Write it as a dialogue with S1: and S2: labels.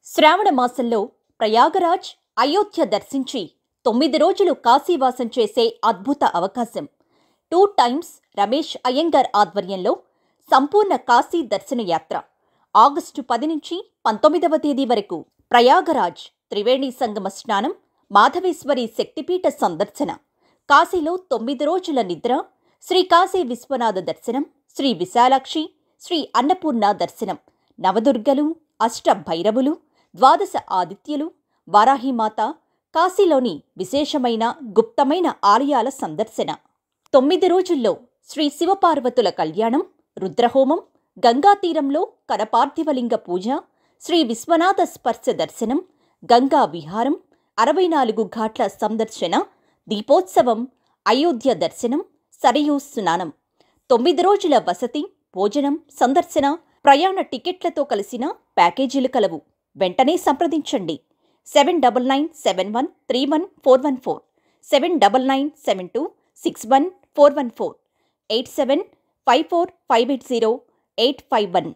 S1: శ్రావణ మాసంలో ప్రయాగరాజ్, అయోధ్య దర్శించి 9 రోజులు కాశీవాసం చేసే అద్భుత అవకాశం. 2 టైమ్స్ రమేష్ అయ్యంగార్ ఆధ్వర్యంలో సంపూర్ణ కాశీ దర్శన యాత్ర ఆగస్టు 10 నుంచి 19వ తేదీ వరకు. ప్రయాగరాజ్ త్రివేణి సంగమ స్నానం, మాధవేశ్వరి శక్తిపీఠ సందర్శన, కాశీలో 9 రోజుల నిద్ర, శ్రీ కాశీ విశ్వనాథ దర్శనం, శ్రీ విశాలాక్షి, శ్రీ అన్నపూర్ణ దర్శనం, నవదుర్గలు, అష్ట భైరవులు, ద్వాదశ ఆదిత్యులు, వారాహిమాత, కాశీలోని విశేషమైన గుప్తమైన ఆలయాల సందర్శన. 9 రోజుల్లో శ్రీ శివపార్వతుల కళ్యాణం, రుద్రహోమం, గంగాతీరంలో కరపార్థివలింగ పూజ, శ్రీ విశ్వనాథ స్పర్శ దర్శనం, గంగా విహారం, 64 ఘాట్ల సందర్శన, దీపోత్సవం, అయోధ్య దర్శనం, సరయూ స్నానం. 9 రోజుల వసతి, భోజనం, సందర్శన, ప్రయాణ టికెట్లతో కలిసిన ప్యాకేజీలు కలవు. వెంటనే సంప్రదించండి. 7997131414, 7997261414, 8754580851.